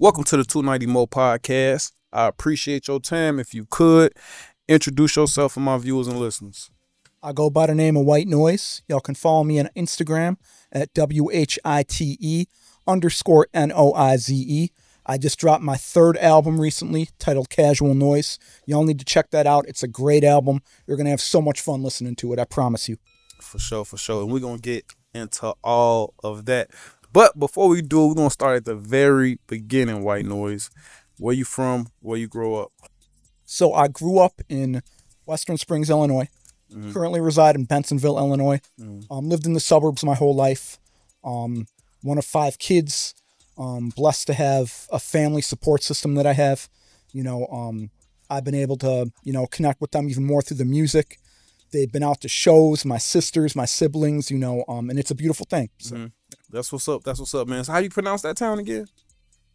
Welcome to the 290 Mo podcast. I appreciate your time. If you could, introduce yourself for my viewers and listeners. I go by the name of White Noize. Y'all can follow me on Instagram at WHITE_NOIZE. I just dropped my third album recently titled Casual Noise. Y'all need to check that out. It's a great album. You're going to have so much fun listening to it. I promise you. For sure. And we're going to get into all of that. But before we do, we're going to start at the very beginning, White Noize. Where you from? Where you grow up? So I grew up in Western Springs, Illinois. Currently reside in Bensonville, Illinois. Lived in the suburbs my whole life. One of 5 kids. Blessed to have a family support system that I have. I've been able to, connect with them even more through the music. They've been out to shows, my sisters, my siblings, and it's a beautiful thing. So. That's what's up, man. So how do you pronounce that town again?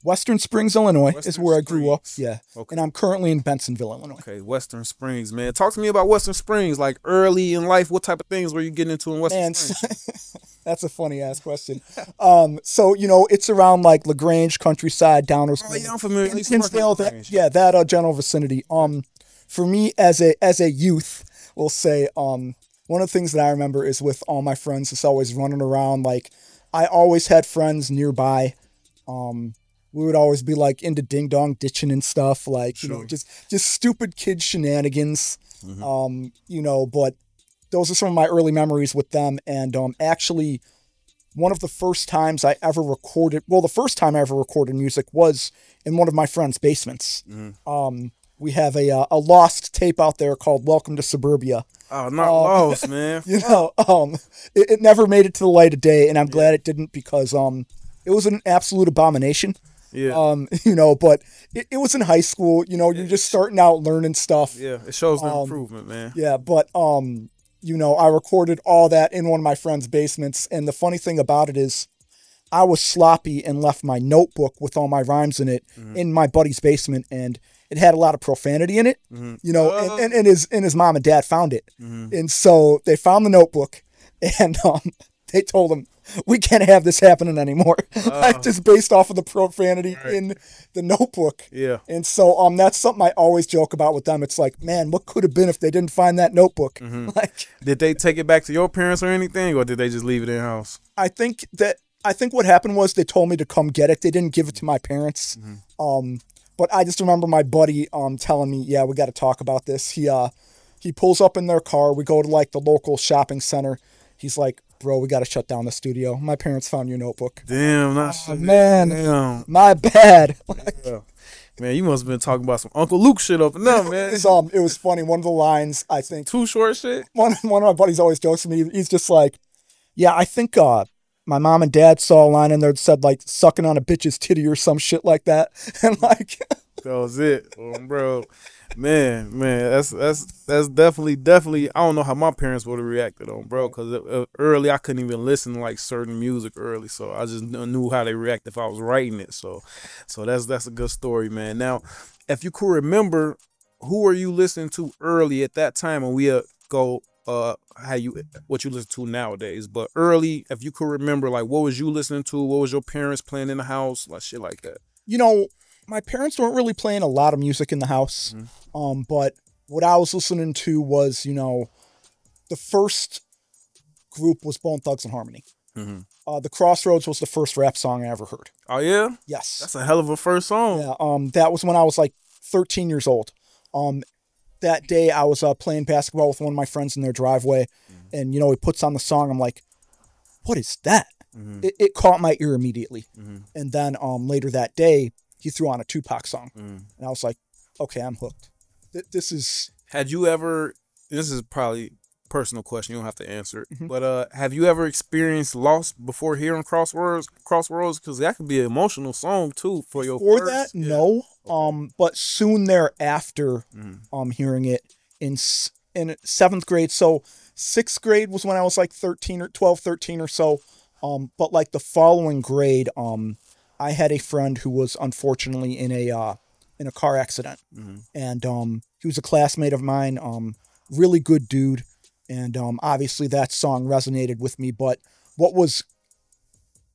Western Springs, Illinois is where I Springs. grew up. Yeah. Okay. And I'm currently in Bensonville, Illinois. Okay, Western Springs, man. Talk to me about Western Springs, like early in life. What type of things were you getting into in Western Springs? That's a funny ass question. So it's around like LaGrange, Countryside, Downers. Oh yeah, I'm familiar. Hinsdale, that general vicinity. For me as a youth, we'll say, one of the things that I remember is with all my friends, it's always running around. Like I always had friends nearby. We would always be like into ding dong ditching and stuff, like Sure. just stupid kid shenanigans. But those are some of my early memories with them. And actually, one of the first times I ever recorded, the first time I ever recorded music was in one of my friends' basements. We have a lost tape out there called "Welcome to Suburbia." Oh, not lost, man. It never made it to the light of day, and I'm glad it didn't because it was an absolute abomination. Yeah. But it was in high school. You're just starting out learning stuff. Yeah, it shows the improvement, man. Yeah, but I recorded all that in one of my friend's basements, and the funny thing about it is, I was sloppy and left my notebook with all my rhymes in it in my buddy's basement, and it had a lot of profanity in it. And his mom and dad found it, and so they found the notebook, and they told him, we can't have this happening anymore. Just based off of the profanity in the notebook. Yeah. And so that's something I always joke about with them. It's like, man, what could have been if they didn't find that notebook? Did they take it back to your parents or anything, or did they just leave it in house? I think what happened was they told me to come get it. They didn't give it to my parents. But I just remember my buddy telling me, yeah, we got to talk about this. He pulls up in their car. We go to like the local shopping center. He's like, bro, we got to shut down the studio. My parents found your notebook. Damn, man. Damn. My bad. Yeah. Man, you must have been talking about some Uncle Luke shit up and down, man. It was funny. One of the lines, I think. Too short shit? One of my buddies always jokes with me. He's just like, yeah, I think my mom and dad saw a line in there that said like sucking on a bitch's titty or some shit like that. And like. That was it, bro. Man, that's definitely. I don't know how my parents would have reacted on, bro, because early I couldn't even listen to like certain music early, so I just knew how they react if I was writing it. So that's a good story, man. Now, if you could remember, who were you listening to early at that time, and we go what you listen to nowadays, but early, if you could remember, like what was you listening to, what was your parents playing in the house, like shit like that. My parents weren't really playing a lot of music in the house, but what I was listening to was, the first group was Bone Thugs and Harmony. The Crossroads was the first rap song I ever heard. Oh, yeah? Yes. That's a hell of a first song. Yeah, that was when I was like 13 years old. That day I was playing basketball with one of my friends in their driveway, and, he puts on the song. I'm like, what is that? It caught my ear immediately. And then later that day, he threw on a Tupac song. And I was like, okay, I'm hooked. This is... Had you ever... This is probably a personal question. You don't have to answer it. But have you ever experienced loss before hearing Crossroads? Because that could be an emotional song, too, for your For first... that, no. But soon thereafter, hearing it in 7th grade. So 6th grade was when I was like 12, 13 or so. But like the following grade... I had a friend who was unfortunately in a car accident, and he was a classmate of mine, really good dude, and obviously that song resonated with me. But what was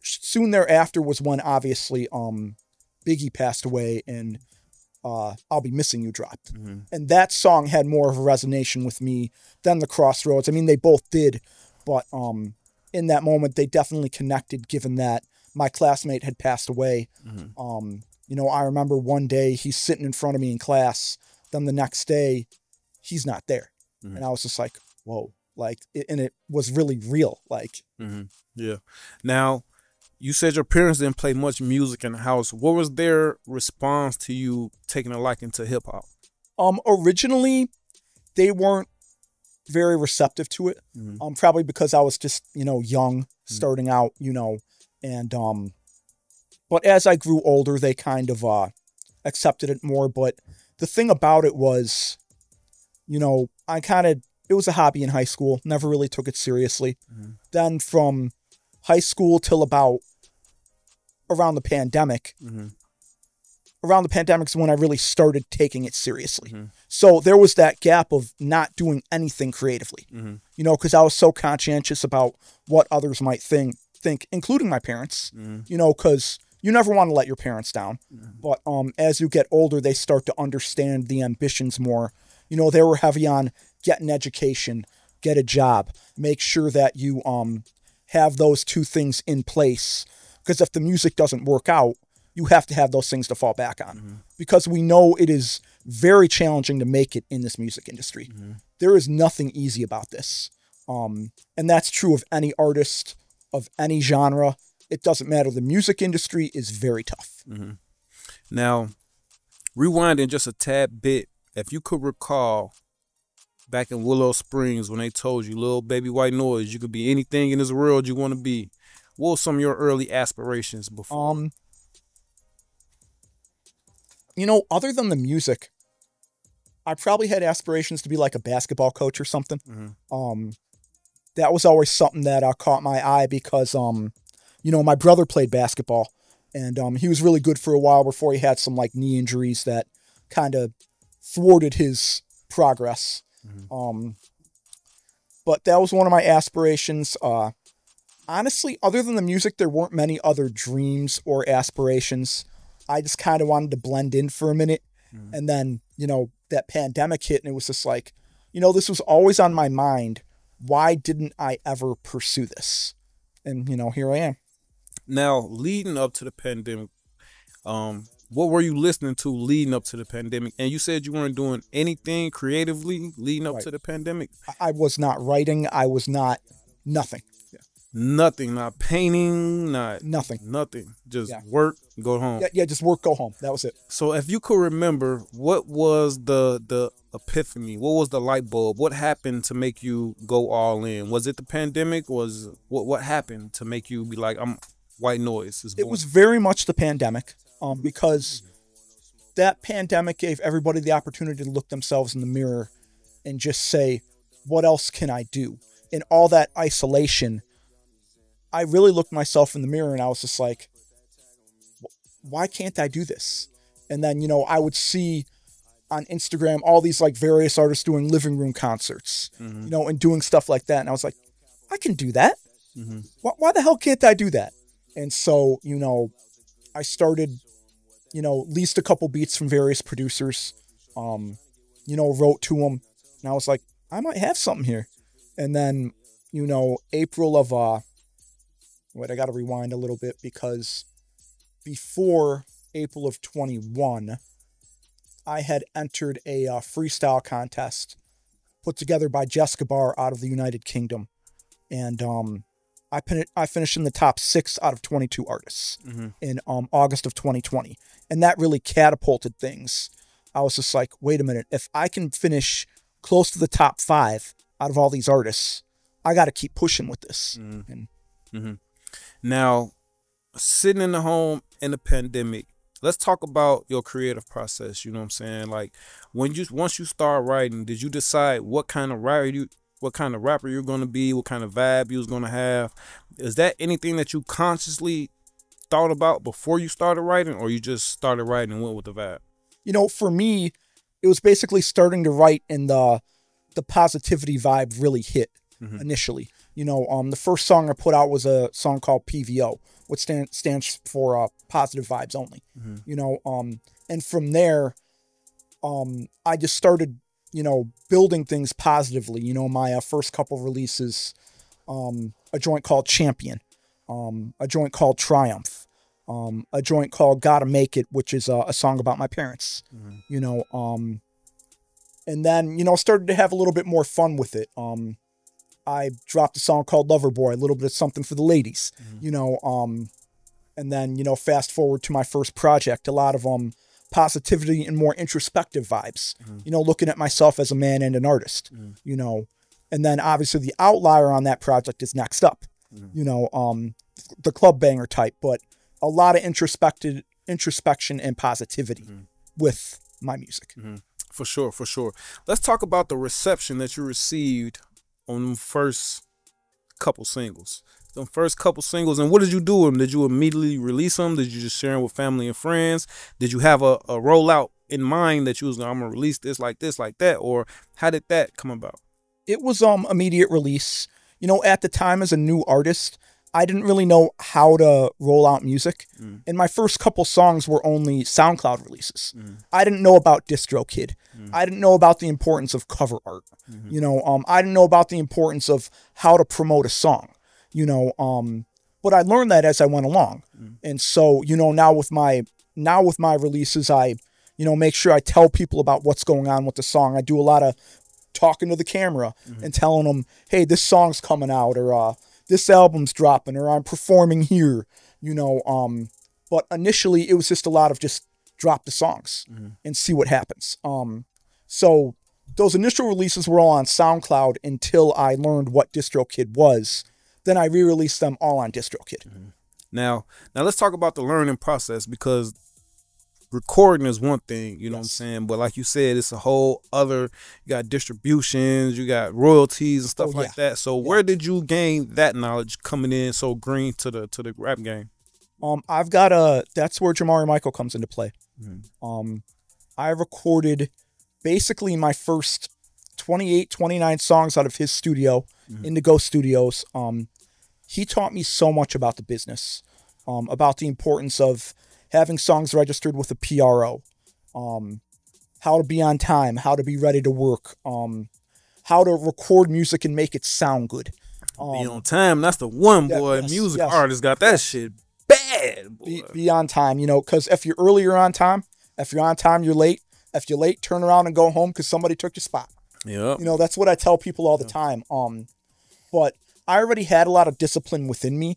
soon thereafter was when obviously Biggie passed away and I'll Be Missing You dropped. Mm-hmm. And that song had more of a resonation with me than The Crossroads. I mean, they both did, but in that moment, they definitely connected given that my classmate had passed away. Mm-hmm. You know, I remember one day he's sitting in front of me in class. Then the next day, he's not there. Mm-hmm. And I was just like, whoa. Like, and it was really real. Like, mm-hmm. Yeah. Now, you said your parents didn't play much music in the house. What was their response to you taking a liking to hip hop? Originally, they weren't very receptive to it. Mm-hmm. Probably because I was just, you know, young, starting out, you know, and but as I grew older, they kind of accepted it more. But the thing about it was, you know, it was a hobby in high school, never really took it seriously. Mm-hmm. Then from high school till about around the pandemic, around the pandemic is when I really started taking it seriously. Mm-hmm. So there was that gap of not doing anything creatively, Mm-hmm. you know, because I was so conscientious about what others might think, including my parents, Mm-hmm. you know, because you never want to let your parents down. Mm-hmm. But as you get older, they start to understand the ambitions more. You know, they were heavy on get an education, get a job, make sure that you have those two things in place. Because if the music doesn't work out, you have to have those things to fall back on. Mm-hmm. Because we know it is very challenging to make it in this music industry. Mm-hmm. There is nothing easy about this. And that's true of any artist, of any genre. It doesn't matter. The music industry is very tough. Mm-hmm. Now, rewinding just a tad bit, if you could recall back in Willow Springs when they told you, little baby white Noize, you could be anything in this world you want to be. What were some of your early aspirations before? You know, other than the music, I probably had aspirations to be like a basketball coach or something. Mm-hmm. That was always something that caught my eye because, you know, my brother played basketball and he was really good for a while before he had some like knee injuries that kind of thwarted his progress. Mm-hmm. But that was one of my aspirations. Honestly, other than the music, there weren't many other dreams or aspirations. I just kind of wanted to blend in for a minute. Mm-hmm. And then, you know, that pandemic hit and it was just like, you know, this was always on my mind. Why didn't I ever pursue this? And, you know, here I am. Now, leading up to the pandemic, what were you listening to leading up to the pandemic? And you said you weren't doing anything creatively leading up to the pandemic? I was not writing. I was not nothing. Yeah. Nothing, not painting, not nothing. Just work, go home. Yeah, just work, go home. That was it. So if you could remember, what was the epiphany? What was the light bulb? What happened to make you go all in? Was it the pandemic? Was what happened to make you be like, I'm white Noize is born? It was very much the pandemic, because that pandemic gave everybody the opportunity to look themselves in the mirror and just say, what else can I do? In all that isolation, I really looked myself in the mirror and I was just like, why can't I do this? And then, you know, I would see on Instagram all these like various artists doing living room concerts, you know, and doing stuff like that. And I was like, I can do that. Why the hell can't I do that? And so, you know, I started, you know, leased a couple beats from various producers, you know, wrote to them. And I was like, I might have something here. And then, you know, April of, wait, I got to rewind a little bit because before April of 21, I had entered a freestyle contest put together by Jessica Barr out of the United Kingdom. And I finished in the top 6 out of 22 artists in August of 2020. And that really catapulted things. I was just like, wait a minute, if I can finish close to the top 5 out of all these artists, I got to keep pushing with this. Now, sitting in the home in the pandemic, let's talk about your creative process. You know what I'm saying? Like, once you start writing, did you decide what kind of rapper you're going to be, what kind of vibe you was going to have? Is that anything that you consciously thought about before you started writing, or you just started writing and went with the vibe? You know, for me, it was basically starting to write and the positivity vibe really hit initially. The first song I put out was a song called PVO, which stands for positive vibes only. And from there, I just started, building things positively. My first couple releases, a joint called Champion, a joint called Triumph, a joint called Gotta Make It, which is a song about my parents. And then, started to have a little bit more fun with it. I dropped a song called Lover Boy, a little bit of something for the ladies, and then, fast forward to my first project, a lot of positivity and more introspective vibes, looking at myself as a man and an artist, and then obviously the outlier on that project is Next Up, the club banger type, but a lot of introspection and positivity with my music. For sure, for sure. Let's talk about the reception that you received on the first couple singles. The first couple singles, and what did you do with them? Did you immediately release them? Did you just share them with family and friends? Did you have a rollout in mind that you was I'm gonna release this, like that, or how did that come about? It was immediate release. At the time as a new artist, I didn't really know how to roll out music. And my first couple songs were only SoundCloud releases. I didn't know about DistroKid. I didn't know about the importance of cover art. I didn't know about the importance of how to promote a song. But I learned that as I went along. And so, now with my releases, I, make sure I tell people about what's going on with the song. I do a lot of talking to the camera and telling them, hey, this song's coming out, or this album's dropping, or I'm performing here, but initially it was just a lot of just drop the songs and see what happens. So those initial releases were all on SoundCloud until I learned what DistroKid was. Then I re-released them all on DistroKid. Now let's talk about the learning process, because recording is one thing, you know what I'm saying? But like you said, it's a whole other, you got distributions, you got royalties and stuff like that. So where did you gain that knowledge coming in so green to the rap game? I've got that's where Jamari Michael comes into play. I recorded basically my first 28, 29 songs out of his studio, Indigo Studios. He taught me so much about the business, about the importance of having songs registered with a PRO, how to be on time, how to be ready to work, how to record music and make it sound good. Be on time, that's the one, boy. Music artists got that shit bad, boy. Be on time, because if you're early, you're on time. If you're on time, you're late. If you're late, turn around and go home because somebody took your spot. Yeah. That's what I tell people all the time. But I already had a lot of discipline within me,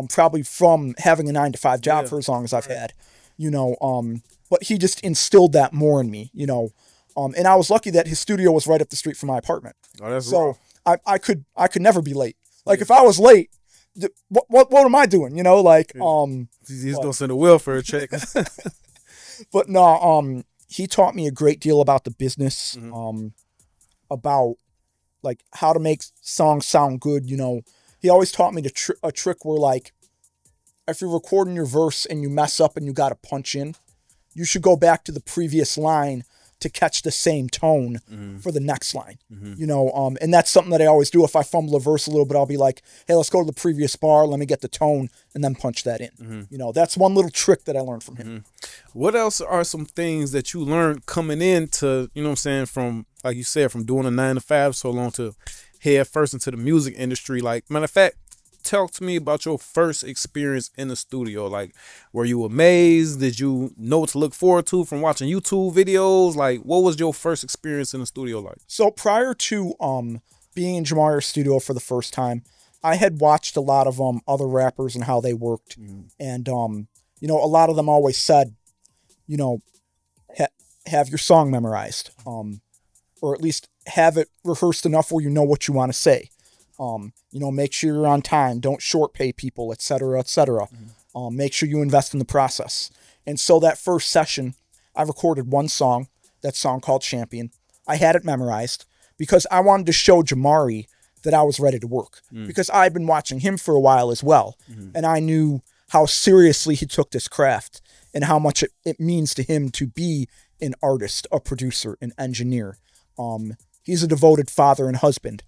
probably from having a 9-to-5 job for as long as I've had, but he just instilled that more in me, and I was lucky that his studio was right up the street from my apartment. Oh, that's so I could never be late. Like if I was late, what am I doing? He's gonna send a welfare check. But no, he taught me a great deal about the business, about like how to make songs sound good. He always taught me a trick where, like, if you're recording your verse and you mess up and you got to punch in, you should go back to the previous line to catch the same tone for the next line. And that's something that I always do. If I fumble a verse a little bit, I'll be like, hey, let's go to the previous bar. Let me get the tone and then punch that in. That's one little trick that I learned from him. What else are some things that you learned coming into, from, like you said, from doing a 9-to-5 so long to head first into the music industry? Like, matter of fact, talk to me about your first experience in the studio. Like, were you amazed? Did you know what to look forward to from watching YouTube videos? Like, what was your first experience in the studio like? So prior to being in Jamari's studio for the first time, I had watched a lot of other rappers and how they worked. And, a lot of them always said, have your song memorized, or at least have it rehearsed enough where you know what you want to say. Make sure you're on time. Don't short pay people, et cetera, et cetera. Make sure you invest in the process. And so that first session, I recorded one song, that song called Champion. I had it memorized because I wanted to show Jamari that I was ready to work, because I'd been watching him for a while as well. And I knew how seriously he took this craft and how much it means to him to be an artist, a producer, an engineer. He's a devoted father and husband.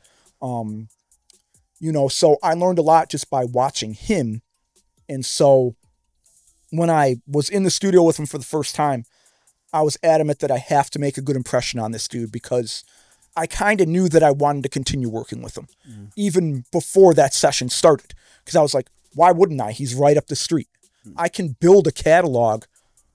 You know, so I learned a lot just by watching him. And so when I was in the studio with him for the first time, I was adamant that I have to make a good impression on this dude because I kind of knew that I wanted to continue working with him even before that session started. Because I was like, why wouldn't I? He's right up the street. I can build a catalog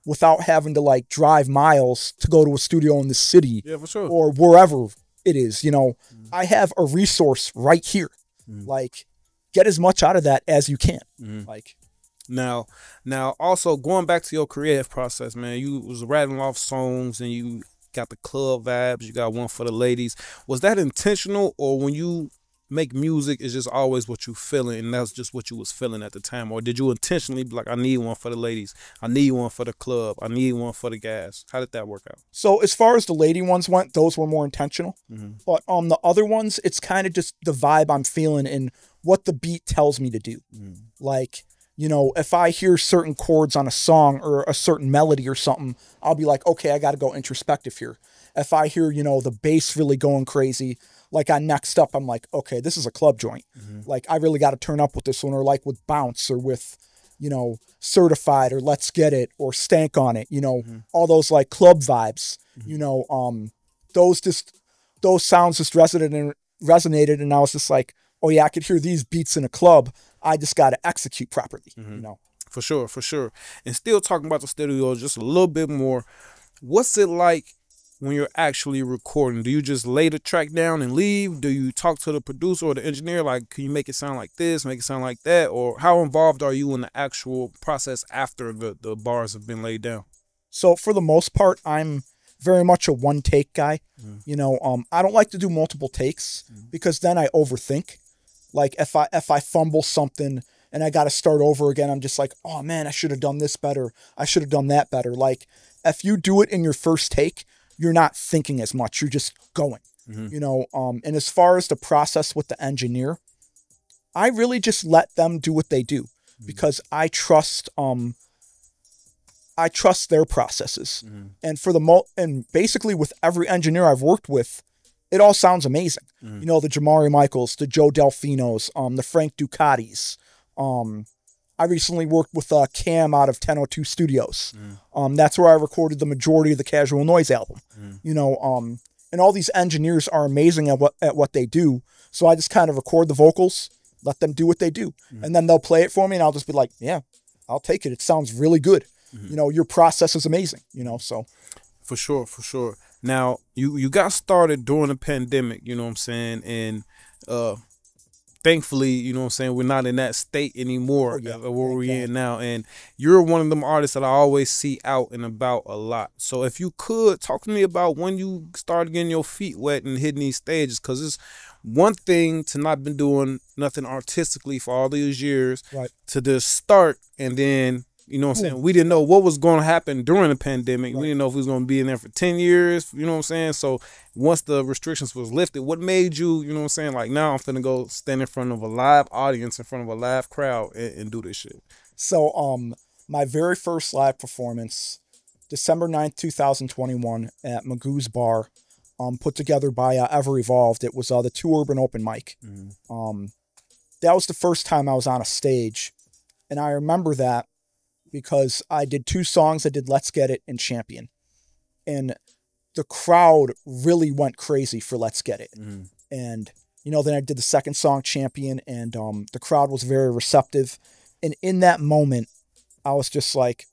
without having to like drive miles to go to a studio in the city Yeah, for sure. or wherever it is. You know, I have a resource right here. Like, get as much out of that as you can. Like, Now, also going back to your creative process, man, you was rattling off songs and you got the club vibes. You got one for the ladies. Was that intentional, or when you make music, it's just always what you feeling, and that's just what you was feeling at the time, or did you intentionally be like, I need one for the ladies, I need one for the club, I need one for the gas? How did that work out? so as far as the lady ones went, those were more intentional. But the other ones, it's kind of just the vibe I'm feeling and what the beat tells me to do. Like, you know, if I hear certain chords on a song or a certain melody or something, I'll be like, okay, I got to go introspective here. If I hear, you know, the bass really going crazy, like on Next Up, I'm like, okay, this is a club joint. Like, I really got to turn up with this one, or like with Bounce, or with, you know, Certified, or Let's Get It, or Stank on It, you know, all those like club vibes, you know, those sounds just resonated. And I was just like, oh yeah, I could hear these beats in a club. I just got to execute properly, you know. For sure, for sure. And still talking about the studio just a little bit more, what's it like when you're actually recording? Do you just lay the track down and leave? Do you talk to the producer or the engineer, like, can you make it sound like this, make it sound like that? Or how involved are you in the actual process after the bars have been laid down? So for the most part, I'm very much a one take guy. You know, I don't like to do multiple takes because then I overthink. Like if I fumble something and I got to start over again, I'm just like, oh man, I should have done this better. I should have done that better. Like if you do it in your first take, you're not thinking as much. You're just going, you know? And as far as the process with the engineer, I really just let them do what they do because I trust their processes. And for and basically with every engineer I've worked with, it all sounds amazing. You know, the Jamari Michaels, the Joe Delfinos, the Frank Ducatis. I recently worked with Cam out of 1002 Studios. That's where I recorded the majority of the Casual Noise album. You know, and all these engineers are amazing at what they do. So I just kind of record the vocals, let them do what they do. And then they'll play it for me and I'll just be like, yeah, I'll take it. It sounds really good. You know, your process is amazing, you know, so. For sure, for sure. Now, you got started during the pandemic, you know what I'm saying? And thankfully, you know what I'm saying, we're not in that state anymore where we're in now. And you're one of them artists that I always see out and about a lot. So if you could talk to me about when you started getting your feet wet and hitting these stages, because it's one thing to not been doing nothing artistically for all these years, to just start and then, you know what I'm saying, we didn't know what was going to happen during the pandemic. We didn't know if we was going to be in there for 10 years, you know what I'm saying? So once the restrictions was lifted, what made you, you know what I'm saying, like, now I'm finna go stand in front of a live audience, in front of a live crowd and do this shit? So my very first live performance, December 9th, 2021 at Magoo's Bar, put together by Ever Evolved. It was the Two Urban Open Mic. That was the first time I was on a stage. And I remember that because I did two songs. I did Let's Get It and Champion. And the crowd really went crazy for Let's Get It. And, you know, then I did the second song, Champion, and the crowd was very receptive. And in that moment, I was just like,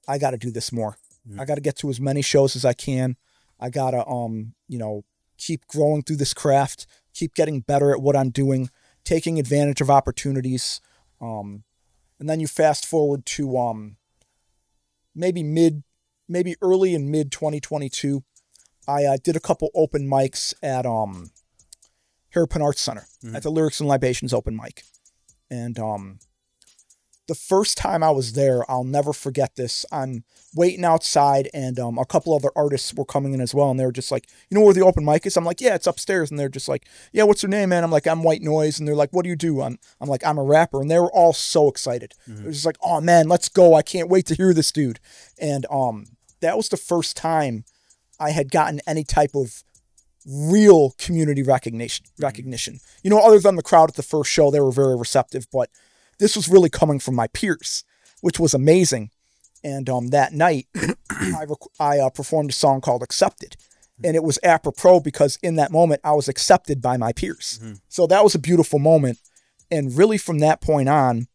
I got to do this more. I got to get to as many shows as I can. I got to, you know, keep growing through this craft, keep getting better at what I'm doing, taking advantage of opportunities. And then you fast forward to maybe early and mid 2022. I did a couple open mics at Hairpin Arts Center at the Lyrics and Libations open mic. And the first time I was there, I'll never forget this. I'm waiting outside, and a couple other artists were coming in as well, and they were just like, you know where the open mic is? I'm like, yeah, it's upstairs. And they're just like, yeah, what's your name, man? I'm like, I'm White Noize. And they're like, what do you do? I'm like, I'm a rapper. And they were all so excited. It was just like, oh man, let's go. I can't wait to hear this dude. And that was the first time I had gotten any type of real community recognition. You know, other than the crowd at the first show, they were very receptive, but this was really coming from my peers, which was amazing. And that night, I performed a song called Accepted. And it was apropos because in that moment, I was accepted by my peers. So that was a beautiful moment. And really from that point on,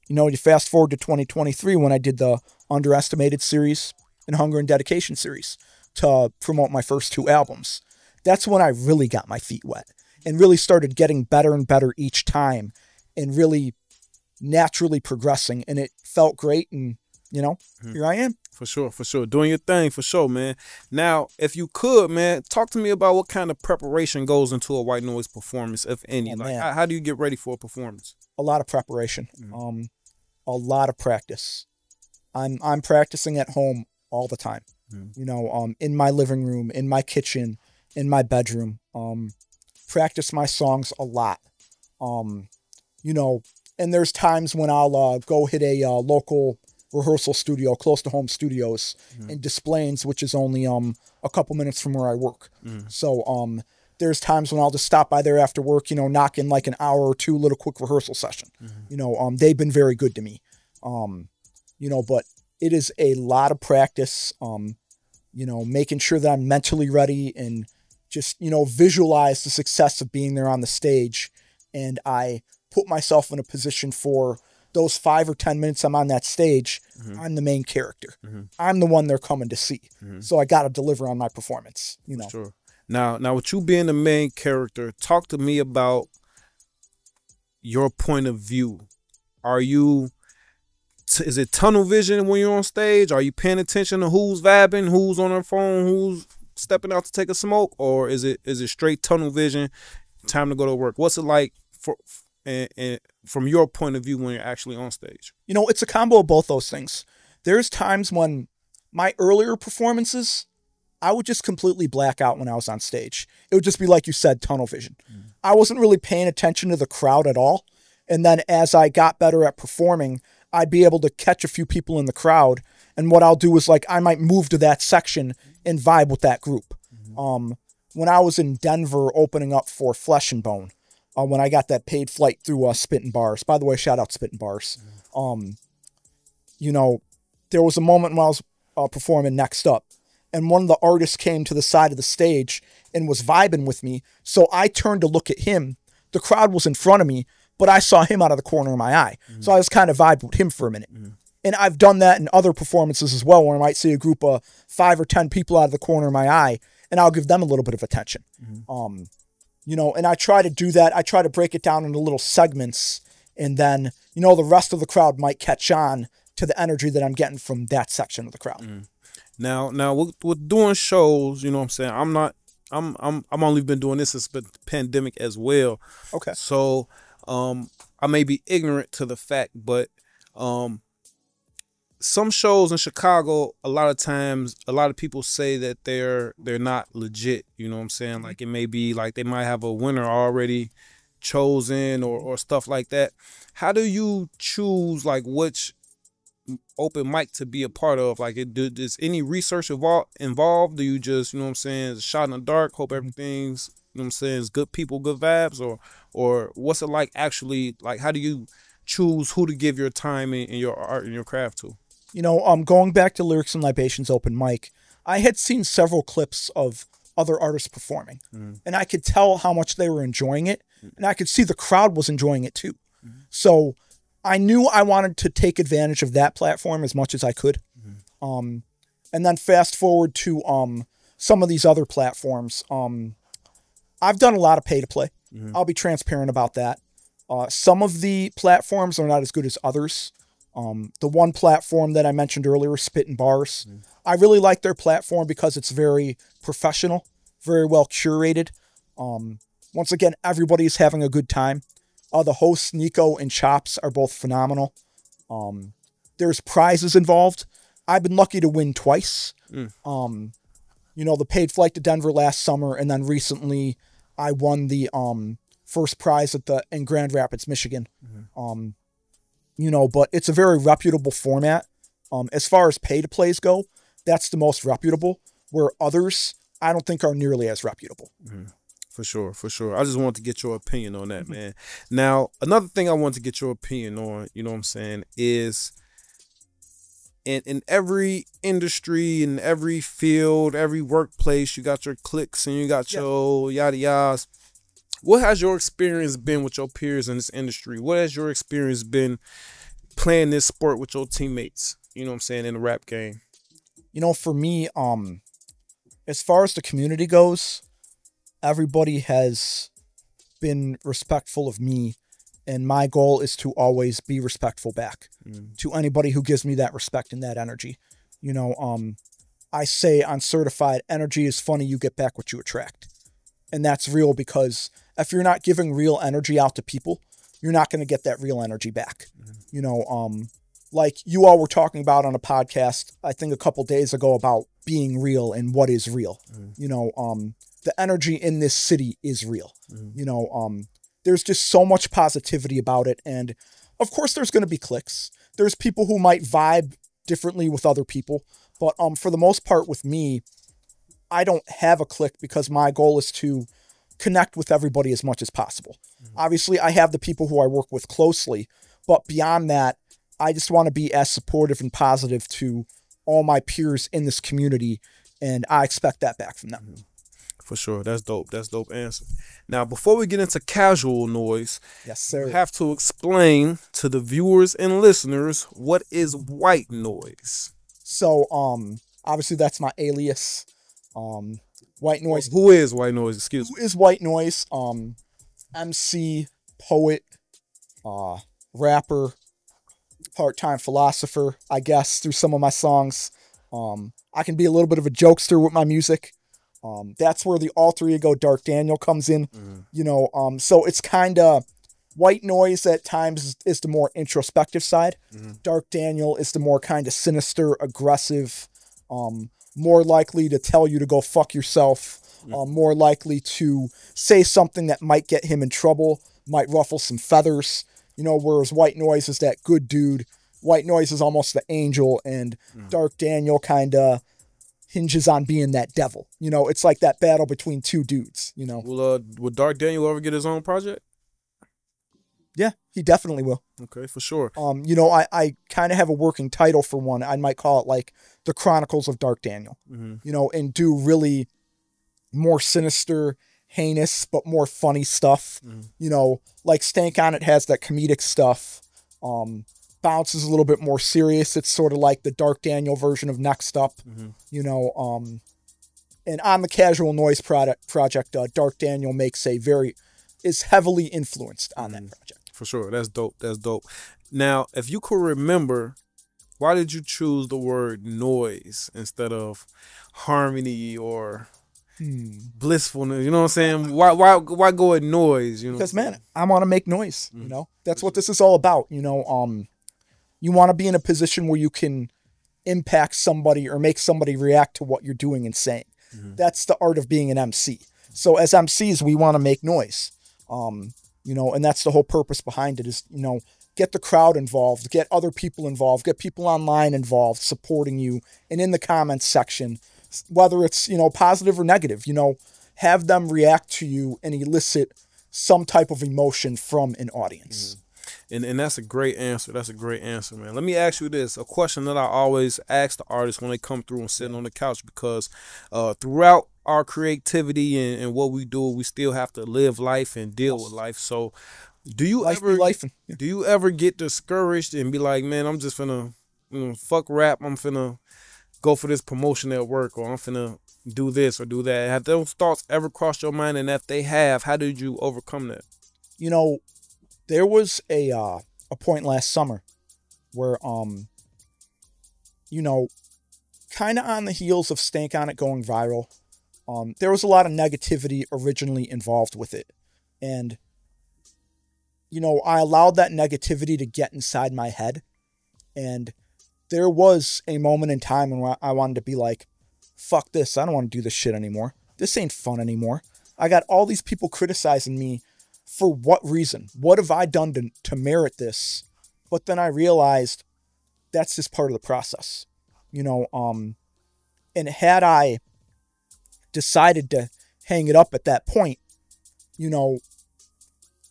you know, you fast forward to 2023 when I did the Underestimated series and Hunger and Dedication series to promote my first 2 albums. That's when I really got my feet wet and really started getting better and better each time and really naturally progressing. And it felt great. And, you know, here I am. For sure, for sure. Doing your thing, for sure, man. Now, if you could, man, talk to me about what kind of preparation goes into a White Noize performance, if any. Like, how do you get ready for a performance? A lot of preparation. A lot of practice. I'm practicing at home all the time. You know, in my living room, in my kitchen, in my bedroom. Practice my songs a lot. You know, and there's times when I'll go hit a local rehearsal studio close to home studios in Des Plaines, which is only a couple minutes from where I work. So there's times when I'll just stop by there after work, you know, knock in like an hour or 2 little quick rehearsal session. You know, they've been very good to me. You know, but it is a lot of practice, you know, making sure that I'm mentally ready and just, you know, visualize the success of being there on the stage. And I put myself in a position for those 5 or 10 minutes I'm on that stage. I'm the main character. I'm the one they're coming to see. So I got to deliver on my performance, you know. Sure. Now with you being the main character, talk to me about your point of view. Are you, is it tunnel vision when you're on stage? Are you paying attention to who's vibing, who's on their phone, who's stepping out to take a smoke? Or is it straight tunnel vision, time to go to work? What's it like and from your point of view when you're actually on stage? You know, it's a combo of both those things. There's times when my earlier performances, I would just completely black out when I was on stage. It would just be like you said, tunnel vision. I wasn't really paying attention to the crowd at all. And then as I got better at performing, I'd be able to catch a few people in the crowd. And what I'll do is like, I might move to that section and vibe with that group. When I was in Denver opening up for Flesh and Bone, when I got that paid flight through Spittin' Bars. By the way, shout out Spittin' Bars. You know, there was a moment when I was performing Next Up, and one of the artists came to the side of the stage and was vibing with me. So I turned to look at him. The crowd was in front of me, but I saw him out of the corner of my eye. So I was kind of vibed with him for a minute. And I've done that in other performances as well, where I might see a group of 5 or 10 people out of the corner of my eye, and I'll give them a little bit of attention. You know, and I try to do that. I try to break it down into little segments, and then, you know, the rest of the crowd might catch on to the energy that I'm getting from that section of the crowd. Now with doing shows, you know what I'm saying? I'm only been doing this since the pandemic as well. Okay. So I may be ignorant to the fact, but some shows in Chicago, a lot of times, a lot of people say that they're not legit. You know what I'm saying? Like, it may be like they might have a winner already chosen or stuff like that. How do you choose like which open mic to be a part of? Like, is any research involved? Do you just, you know what I'm saying, shot in the dark, hope everything's, you know what I'm saying, is good people, good vibes, or what's it like actually? Like, how do you choose who to give your time and your art and your craft to? You know, going back to Lyrics and Libations open mic, I had seen several clips of other artists performing, and I could tell how much they were enjoying it, and I could see the crowd was enjoying it too. So I knew I wanted to take advantage of that platform as much as I could. And then fast forward to some of these other platforms. I've done a lot of pay to play. I'll be transparent about that. Some of the platforms are not as good as others. The one platform that I mentioned earlier, Spittin' Bars, I really like their platform because it's very professional, very well curated. Once again, everybody's having a good time. The hosts, Nico and Chops, are both phenomenal. There's prizes involved. I've been lucky to win twice. You know, the paid flight to Denver last summer, and then recently I won the first prize in Grand Rapids, Michigan. You know, but it's a very reputable format. As far as pay to plays go, that's the most reputable. Where others, I don't think are nearly as reputable. For sure, for sure. I just wanted to get your opinion on that, man. Now, another thing I want to get your opinion on, you know what I'm saying, is in every industry, in every field, every workplace, you got your cliques and you got your yada yadas. What has your experience been with your peers in this industry? What has your experience been playing this sport with your teammates, you know what I'm saying, in the rap game? You know, for me, as far as the community goes, everybody has been respectful of me, and my goal is to always be respectful back to anybody who gives me that respect and that energy. You know, I say on Certified, energy is funny, you get back what you attract. And that's real, because if you're not giving real energy out to people, you're not going to get that real energy back. You know, like you all were talking about on a podcast, I think a couple days ago, about being real and what is real. You know, the energy in this city is real. You know, there's just so much positivity about it. And of course there's going to be cliques. There's people who might vibe differently with other people. But for the most part with me, I don't have a clique, because my goal is to connect with everybody as much as possible. Obviously I have the people who I work with closely, but beyond that, I just want to be as supportive and positive to all my peers in this community. And I expect that back from them. For sure. That's dope. That's dope answer. Now, before we get into casual noise, yes, sir, you have to explain to the viewers and listeners, what is white noise? So, obviously that's my alias. White Noise. Who is White Noise? Excuse me. Who is White Noise? MC, poet, rapper, part-time philosopher, I guess, through some of my songs. I can be a little bit of a jokester with my music. That's where the alter ego Dark Daniel comes in. You know, so it's kind of White Noise at times is the more introspective side. Dark Daniel is the more kind of sinister, aggressive, more likely to tell you to go fuck yourself, more likely to say something that might get him in trouble, might ruffle some feathers, you know, whereas White Noise is that good dude. White Noise is almost the angel, and Dark Daniel kind of hinges on being that devil. You know, it's like that battle between two dudes, you know. Will Dark Daniel ever get his own project? Yeah, he definitely will. Okay, for sure. You know, I kind of have a working title for one. I might call it like The Chronicles of Dark Daniel, you know, and do really more sinister, heinous, but more funny stuff. You know, like Stank On It has that comedic stuff. Bounce is a little bit more serious. It's sort of like the Dark Daniel version of Next Up, you know, and on the Casual Noise project, Dark Daniel is heavily influenced on that project. For sure. That's dope. That's dope. Now, if you could remember, why did you choose the word noise instead of harmony or blissfulness? You know what I'm saying? Why go with noise? You know, because man, I want to make noise. You know, that's what this is all about. You know, you want to be in a position where you can impact somebody or make somebody react to what you're doing and saying. That's the art of being an MC. So as MCs, we want to make noise. You know, and that's the whole purpose behind it is, you know, get the crowd involved, get other people involved, get people online involved, supporting you, and in the comments section, whether it's, you know, positive or negative, you know, have them react to you and elicit some type of emotion from an audience. And that's a great answer. That's a great answer, man. Let me ask you this, a question that I always ask the artists when they come through and sitting on the couch, because throughout our creativity and what we do, we still have to live life and deal with life. So do you ever get discouraged and be like, man, I'm just finna, you know, fuck rap, I'm finna go for this promotion at work, or I'm finna do this or do that? Have those thoughts ever crossed your mind? And if they have, how did you overcome that? You know, there was a point last summer where, you know, kind of on the heels of Stank On It going viral, there was a lot of negativity originally involved with it. And, you know, I allowed that negativity to get inside my head. And there was a moment in time when I wanted to be like, fuck this. I don't want to do this shit anymore. This ain't fun anymore. I got all these people criticizing me. For what reason? What have I done to merit this? But then I realized that's just part of the process. You know, and had I decided to hang it up at that point, you know,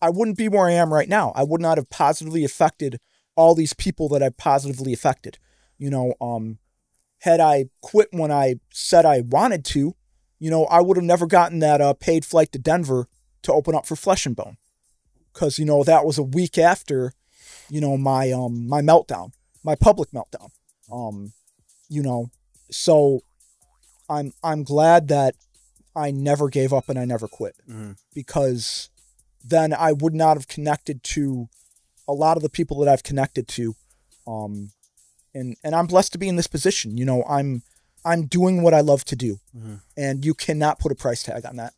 I wouldn't be where I am right now. I would not have positively affected all these people that I positively affected. You know, had I quit when I said I wanted to, you know, I would have never gotten that paid flight to Denver to open up for Flesh and Bone. Because, you know, that was a week after, you know, my meltdown, my public meltdown. You know, so I'm glad that I never gave up and I never quit, because then I would not have connected to a lot of the people that I've connected to. And I'm blessed to be in this position. You know, I'm doing what I love to do, and you cannot put a price tag on that.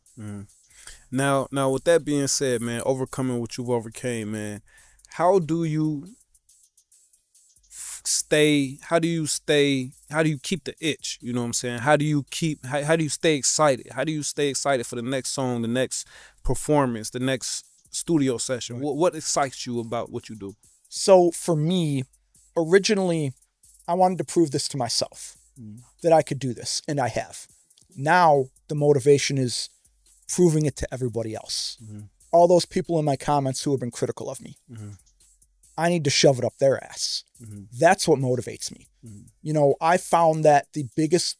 Now, with that being said, man, overcoming what you've overcame, man, how do you keep the itch? You know what I'm saying? How do you stay excited? How do you stay excited for the next song, the next performance, the next studio session? Right. What excites you about what you do? So for me, originally, I wanted to prove this to myself, that I could do this, and I have. Now the motivation is proving it to everybody else. All those people in my comments who have been critical of me. I need to shove it up their ass. That's what motivates me. You know, I found that the biggest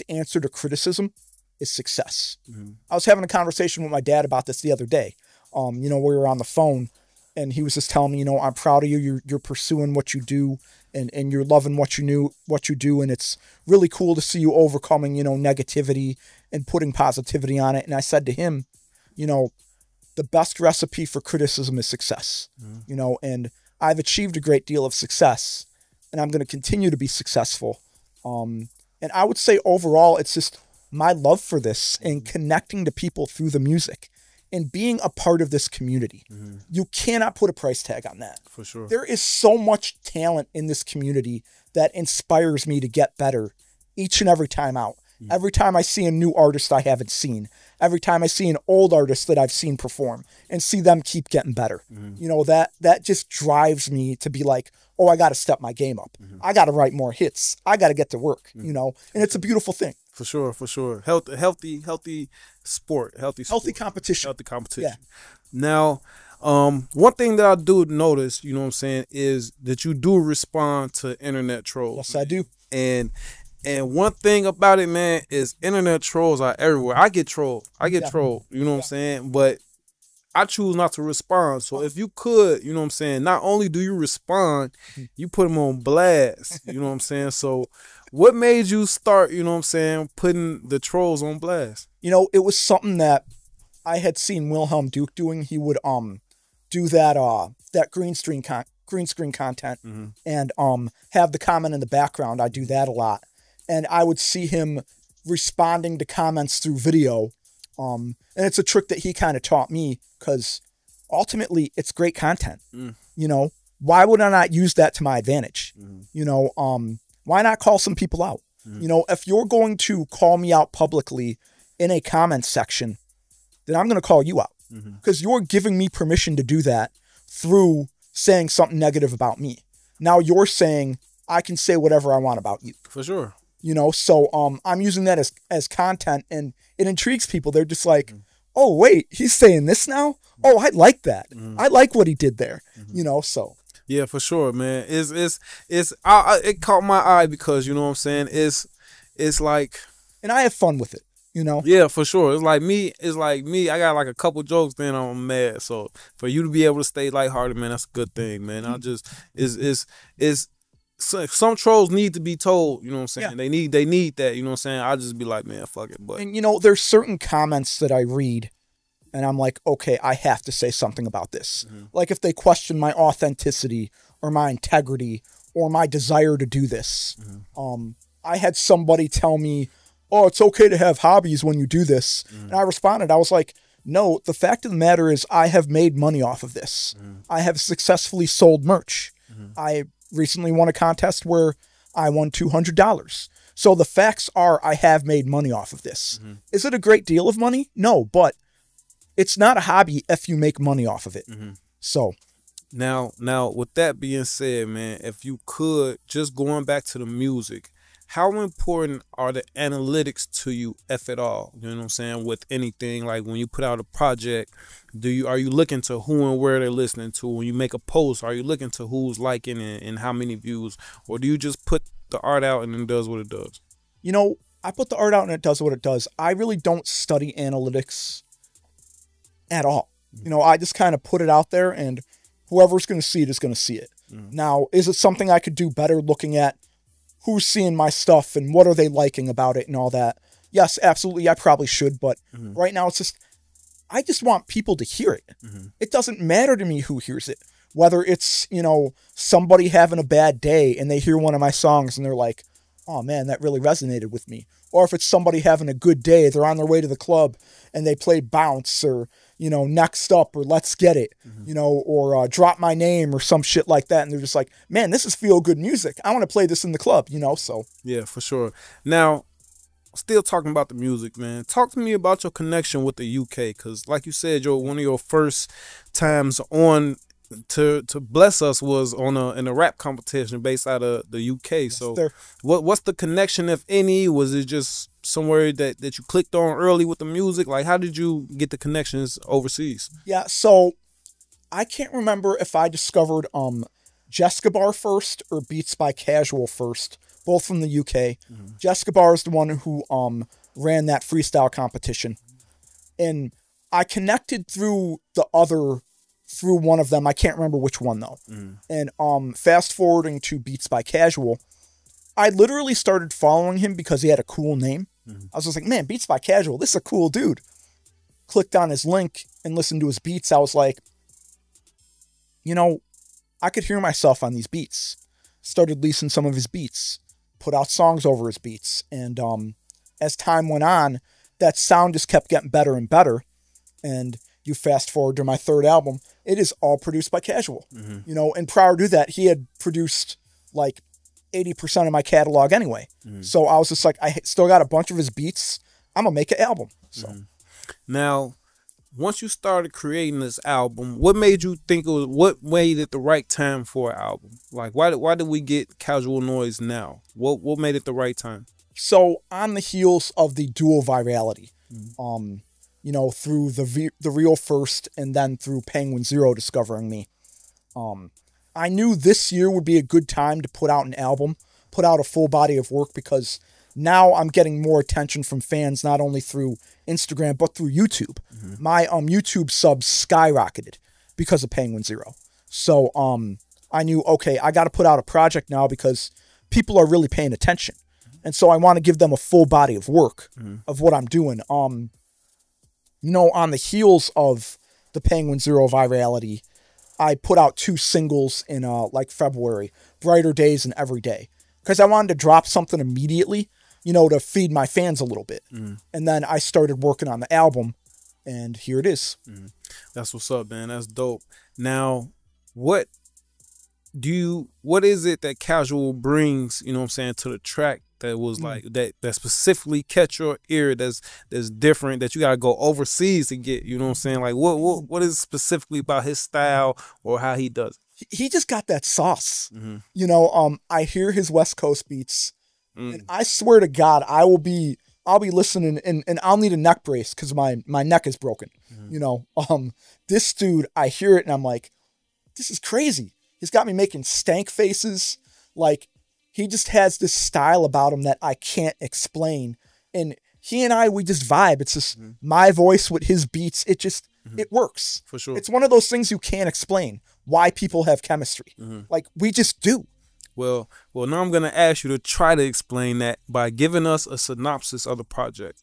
answer to criticism is success. I was having a conversation with my dad about this the other day. You know, we were on the phone, and he was just telling me, you know, I'm proud of you. You're pursuing what you do, and you're loving what you do, and it's really cool to see you overcoming, you know, negativity and putting positivity on it. And I said to him, you know, the best recipe for criticism is success. You know, and I've achieved a great deal of success, and I'm going to continue to be successful. And I would say overall, it's just my love for this and connecting to people through the music and being a part of this community. You cannot put a price tag on that. For sure. There is so much talent in this community that inspires me to get better each and every time out. Every time I see a new artist I haven't seen, every time I see an old artist that I've seen perform and see them keep getting better, you know, that just drives me to be like, oh, I got to step my game up. I got to write more hits. I got to get to work, you know, and it's a beautiful thing. For sure, for sure. Healthy sport, healthy competition. Healthy competition. Yeah. Now, one thing that I do notice, you know what I'm saying, is that you do respond to internet trolls. Yes, I do. And one thing about it, man, is internet trolls are everywhere. I get trolled. Trolled, you know what I'm saying? But I choose not to respond. So if you could, you know what I'm saying, not only do you respond, you put them on blast, you know what I'm saying? So what made you start, you know what I'm saying, putting the trolls on blast? You know, it was something that I had seen Wilhelm Duke doing. He would do that green screen content and have the comment in the background. I do that a lot. And I would see him responding to comments through video. And it's a trick that he kind of taught me, because ultimately it's great content. You know, why would I not use that to my advantage? You know, why not call some people out? You know, if you're going to call me out publicly in a comment section, then I'm going to call you out, because you're giving me permission to do that through saying something negative about me. Now you're saying I can say whatever I want about you. For sure. You know, so I'm using that as content, and it intrigues people. They're just like, oh, wait, he's saying this now? Oh, I like that. I like what he did there. You know, so. Yeah, for sure, man. It caught my eye because, you know what I'm saying, it's like. And I have fun with it, you know? Yeah, for sure. It's like me. I got like a couple jokes, then I'm mad. So for you to be able to stay lighthearted, man, that's a good thing, man. Some trolls need to be told, you know what I'm saying? Yeah. They need that, you know what I'm saying? I'll just be like, man, fuck it. But and you know, there's certain comments that I read and I'm like, okay, I have to say something about this. Like if they question my authenticity or my integrity or my desire to do this. I had somebody tell me, oh, it's okay to have hobbies when you do this. And I responded, I was like, no, the fact of the matter is I have made money off of this. I have successfully sold merch. I recently won a contest where I won $200. So the facts are I have made money off of this. Is it a great deal of money? No, but it's not a hobby if you make money off of it. So now with that being said, man, if you could, just going back to the music, how important are the analytics to you, if at all? You know what I'm saying? With anything, like when you put out a project, are you looking to who and where they're listening to? When you make a post, are you looking to who's liking it and how many views? Or do you just put the art out and it does what it does? You know, I put the art out and it does what it does. I really don't study analytics at all. You know, I just kind of put it out there and whoever's going to see it is going to see it. Now, is it something I could do better looking at who's seeing my stuff and what are they liking about it and all that? Yes, absolutely. I probably should. But right now I just want people to hear it. It doesn't matter to me who hears it, whether it's, you know, somebody having a bad day and they hear one of my songs and they're like, oh man, that really resonated with me. Or if it's somebody having a good day, they're on their way to the club and they play Bounce or, you know, Next Up or Let's Get It, you know, or Drop My Name or some shit like that. And they're just like, man, this is feel good music. I want to play this in the club, you know, so. Yeah, for sure. Now, still talking about the music, man. Talk to me about your connection with the UK, because like you said, one of your first times on to bless us was in a rap competition based out of the UK. Yes, so what's the connection, if any? Was it just somewhere that you clicked on early with the music? Like, how did you get the connections overseas? Yeah, so I can't remember if I discovered Jessica Bar first or Beats by Casual first, both from the UK. Jessica Bar is the one who ran that freestyle competition. And I connected through one of them. I can't remember which one though. And fast forwarding to Beats by Casual, I literally started following him because he had a cool name. I was just like, man, Beats by Casual, this is a cool dude. Clicked on his link and listened to his beats. I was like, you know, I could hear myself on these beats. Started leasing some of his beats, put out songs over his beats. And as time went on, that sound just kept getting better and better. And you fast forward to my third album, it is all produced by Casual. You know, and prior to that, he had produced like 80% of my catalog anyway. So I was just like, I still got a bunch of his beats. I'm going to make an album. So now, once you started creating this album, what made you think what made it the right time for an album? Like, why did we get Casual Noize now? What made it the right time? So on the heels of the dual virality, you know, through the Real first and then through Penguin Zero discovering me, I knew this year would be a good time to put out an album, put out a full body of work, because now I'm getting more attention from fans, not only through Instagram, but through YouTube. My YouTube subs skyrocketed because of Penguin Zero. So I knew, okay, I got to put out a project now because people are really paying attention. And so I want to give them a full body of work of what I'm doing. You know, on the heels of the Penguin Zero virality, I put out 2 singles in like February, Brighter Days and Every Day, because I wanted to drop something immediately, you know, to feed my fans a little bit. And then I started working on the album, and here it is. That's what's up, man. That's dope. Now, what is it that Casual brings, you know what I'm saying, to the track that was like that specifically catch your ear, that's different, that you gotta go overseas to get, you know what I'm saying? Like what is specifically about his style or how he does it? He just got that sauce. You know, I hear his West Coast beats, and I swear to God, I'll be listening and I'll need a neck brace because my neck is broken. You know, this dude, I hear it and I'm like, this is crazy. He's got me making stank faces. Like, he just has this style about him that I can't explain. And he and I, we just vibe. It's just my voice with his beats. It just, it works. For sure. It's one of those things you can't explain why people have chemistry. Like, we just do. Well, now I'm going to ask you to try to explain that by giving us a synopsis of the project.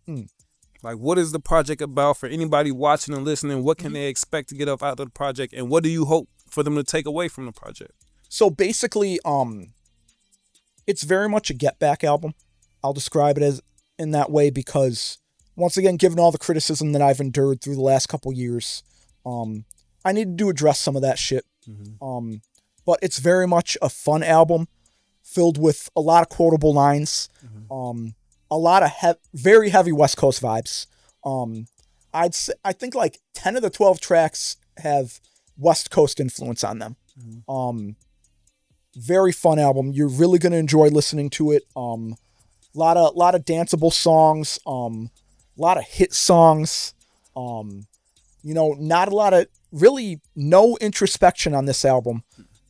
Like, what is the project about for anybody watching and listening? What can they expect to get up out of the project? And what do you hope for them to take away from the project? So basically, it's very much a get back album. I'll describe it as in that way because, once again, given all the criticism that I've endured through the last couple years, I needed to address some of that shit. But it's very much a fun album filled with a lot of quotable lines, a lot of very heavy West Coast vibes. I think like 10 of the 12 tracks have West Coast influence on them. Very fun album. You're really gonna enjoy listening to it. Lot of danceable songs. Lot of hit songs. Not a lot of really no introspection on this album,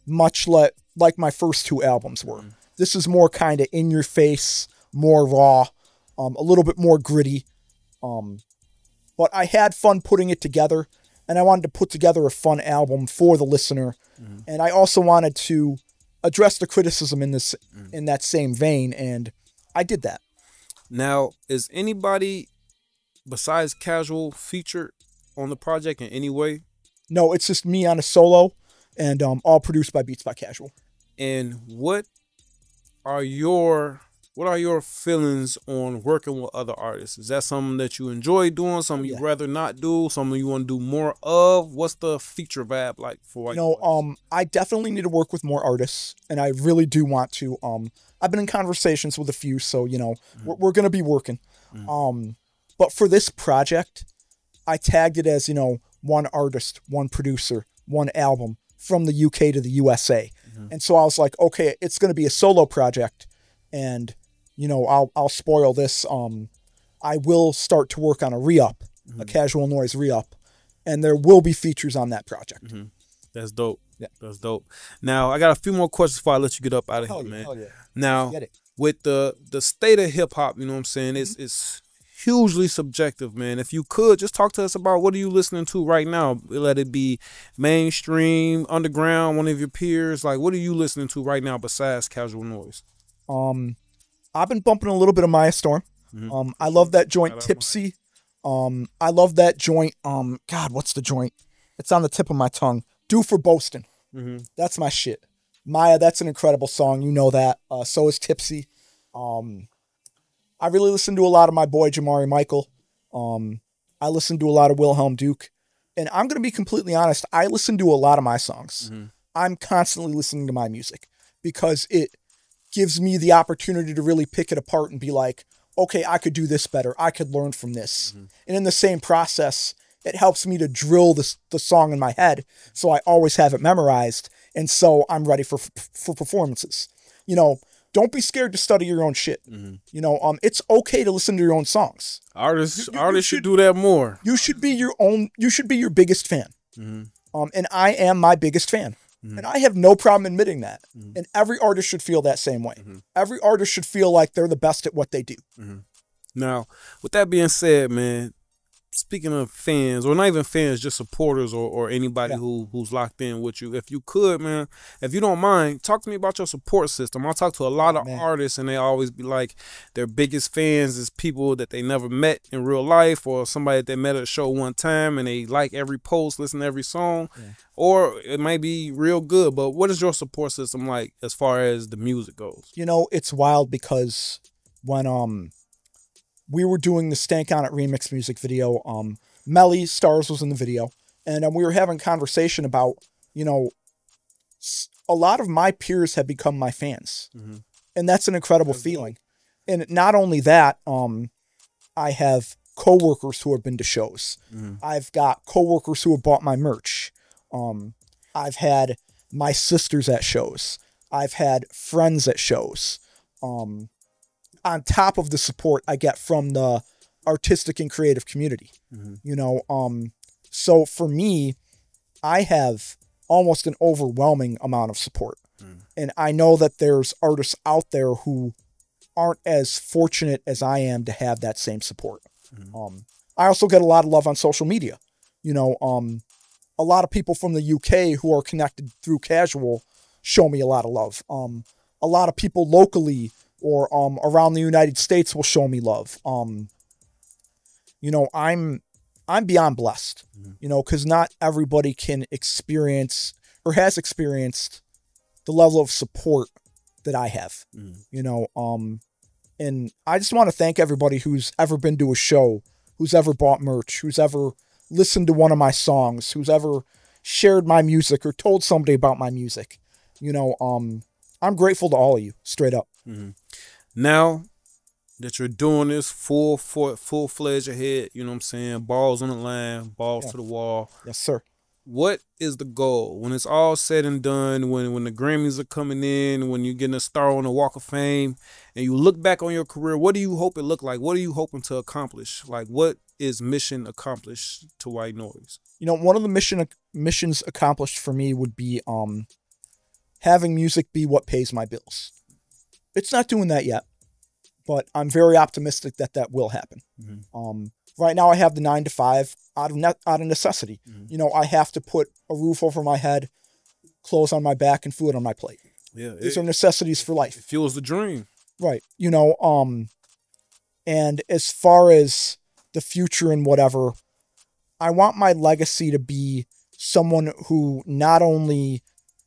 much like my first two albums were. This is more kind of in your face, more raw, a little bit more gritty. But I had fun putting it together, and I wanted to put together a fun album for the listener. And I also wanted to address the criticism in that same vein, and I did that. Now, is anybody besides Casual featured on the project in any way? No, it's just me on a solo, and all produced by Beats by Casual. And what are your feelings on working with other artists? Is that something that you enjoy doing? Something you'd rather not do? Something you want to do more of? What's the feature vibe like for? I definitely need to work with more artists, and I really do want to. I've been in conversations with a few, so we're gonna be working. But for this project, I tagged it as one artist, one producer, one album from the UK to the USA, and so I was like, okay, it's gonna be a solo project, and I'll spoil this. I will start to work on a re-up, a Casual Noize re-up, and there will be features on that project. That's dope. Yeah. That's dope. Now, I got a few more questions before I let you get up out of here, man. Hell yeah. Now, with the state of hip-hop, you know what I'm saying, it's hugely subjective, man. If you could, just talk to us about what are you listening to right now? Let it be mainstream, underground, one of your peers. Like, what are you listening to right now besides Casual Noize? I've been bumping a little bit of Maya Storm. I love that joint, Tipsy. I love that joint. God, what's the joint? It's on the tip of my tongue. Do for Boston. That's my shit. Maya, that's an incredible song. You know that. So is Tipsy. I really listen to a lot of my boy Jamari Michael. I listen to a lot of Wilhelm Duke. And I'm going to be completely honest. I listen to a lot of my songs. I'm constantly listening to my music because it gives me the opportunity to really pick it apart and be like, okay, I could do this better. I could learn from this. And in the same process, it helps me to drill the song in my head so I always have it memorized. And so I'm ready for performances. Don't be scared to study your own shit. It's okay to listen to your own songs. Artists should do that more. You should be your biggest fan. And I am my biggest fan. And I have no problem admitting that. And every artist should feel that same way. Every artist should feel like they're the best at what they do. Now, with that being said, man, speaking of fans, or not even fans, just supporters or anybody who's locked in with you, if you could, man, if you don't mind, talk to me about your support system. I talk to a lot of artists, and they always be like, their biggest fans is people that they never met in real life, or somebody that they met at a show one time, and they like every post, listen to every song, or it might be real good. But what is your support system like as far as the music goes? It's wild because when we were doing the Stank On It remix music video. Melly Stars was in the video, and we were having a conversation about, a lot of my peers have become my fans, and that's an incredible feeling. And not only that, I have coworkers who have been to shows. I've got coworkers who have bought my merch. I've had my sisters at shows. I've had friends at shows. On top of the support I get from the artistic and creative community, so for me, I have almost an overwhelming amount of support. And I know that there's artists out there who aren't as fortunate as I am to have that same support. I also get a lot of love on social media. A lot of people from the UK who are connected through Casual show me a lot of love. A lot of people locally or around the United States will show me love. I'm beyond blessed, because not everybody can experience or has experienced the level of support that I have. And I just want to thank everybody who's ever been to a show, who's ever bought merch, who's ever listened to one of my songs, who's ever shared my music or told somebody about my music. I'm grateful to all of you, straight up. Now that you're doing this full-fledged ahead, you know what I'm saying, balls on the line, balls to the wall. Yes, sir. what is the goal when it's all said and done? When the Grammys are coming in, when you're getting a star on the Walk of Fame, and you look back on your career, what do you hope it look like? What are you hoping to accomplish? Like, what is mission accomplished to White Noize? You know, one of the missions accomplished for me would be having music be what pays my bills. It's not doing that yet, but I'm very optimistic that that will happen. Mm-hmm. Right now I have the 9 to 5 out of necessity. Mm-hmm. You know, I have to put a roof over my head, clothes on my back, and food on my plate. Yeah, these are necessities for life. It fuels the dream. Right. You know, and as far as the future and whatever, I want my legacy to be someone who not only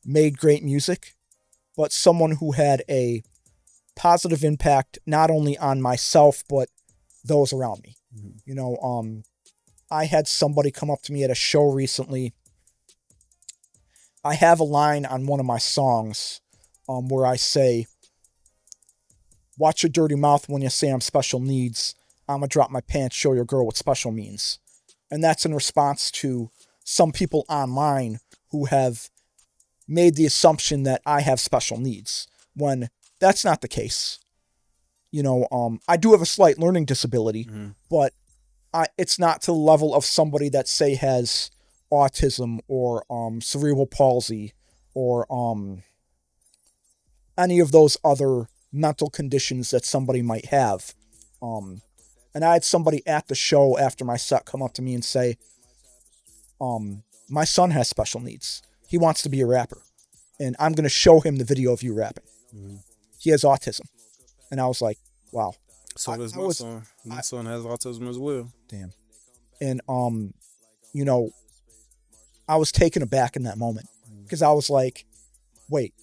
made great music, but someone who had a positive impact not only on myself, but those around me. Mm-hmm. You know, I had somebody come up to me at a show recently. I have a line on one of my songs where I say, "Watch your dirty mouth when you say I'm special needs. I'ma drop my pants, show your girl what special means." And that's in response to some people online who have made the assumption that I have special needs, when that's not the case. You know, I do have a slight learning disability, mm-hmm. but it's not to the level of somebody that, say, has autism or cerebral palsy or any of those other mental conditions that somebody might have. And I had somebody at the show after my set come up to me and say, my son has special needs. He wants to be a rapper. And I'm going to show him the video of you rapping. Mm-hmm. He has autism. And I was like, wow. So does my son. My son has autism as well. Damn. And, you know, I was taken aback in that moment. Because I was like, wait,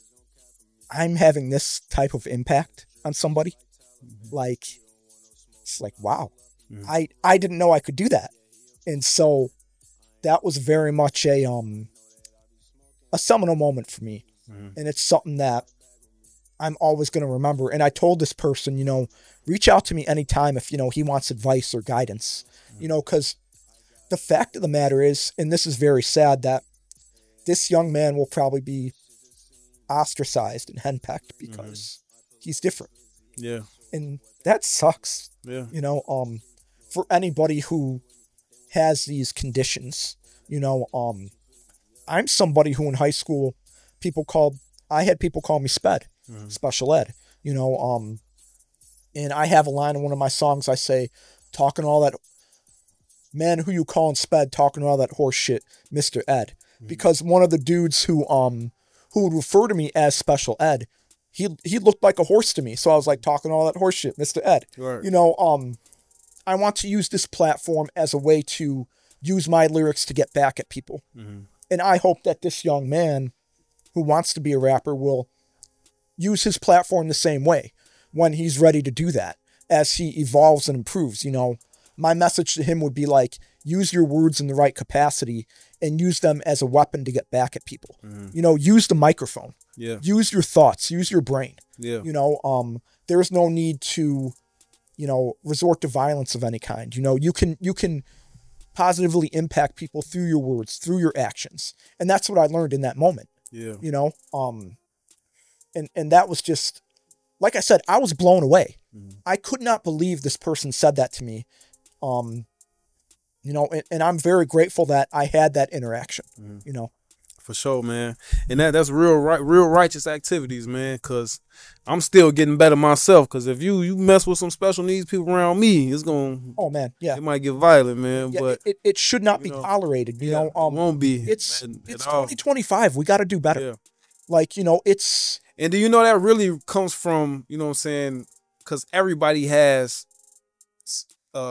I'm having this type of impact on somebody? Mm-hmm. Like, it's like, wow. Mm-hmm. I didn't know I could do that. And so that was very much a seminal moment for me. Mm-hmm. And it's something that I'm always going to remember. And I told this person, you know, reach out to me anytime if, you know, he wants advice or guidance, mm-hmm. you know, because the fact of the matter is, and this is very sad, that this young man will probably be ostracized and henpecked because he's different. Yeah. And that sucks. Yeah. You know, for anybody who has these conditions, you know, I'm somebody who in high school, I had people call me SPED, special ed, you know, and I have a line in one of my songs. I say, talking all that, man, who you calling SPED, talking all that horse shit, Mr. Ed, because one of the dudes who would refer to me as special ed, he looked like a horse to me. So I was like, talking all that horse shit, Mr. Ed, right. You know, I want to use this platform as a way to use my lyrics to get back at people. Mm-hmm. And I hope that this young man who wants to be a rapper will use his platform the same way when he's ready to do that, as he evolves and improves. You know, my message to him would be like, use your words in the right capacity and use them as a weapon to get back at people. Mm-hmm. You know, use the microphone. Yeah. Use your thoughts, use your brain. Yeah. You know, there's no need to, you know, resort to violence of any kind. You know, you can positively impact people through your words, through your actions. And that's what I learned in that moment. Yeah. You know, and that was just, like I said, I was blown away. Mm-hmm. I could not believe this person said that to me. You know, and I'm very grateful that I had that interaction, you know. For sure, man. And that's real righteous activities, man, because I'm still getting better myself, because if you mess with some special needs people around me, it's going to... Oh, man, yeah. It might get violent, man. Yeah, but it should not be tolerated, you know. It won't be. It's 2025. We got to do better. Yeah. Like, you know, it's... And do you know that really comes from, you know what I'm saying, because everybody has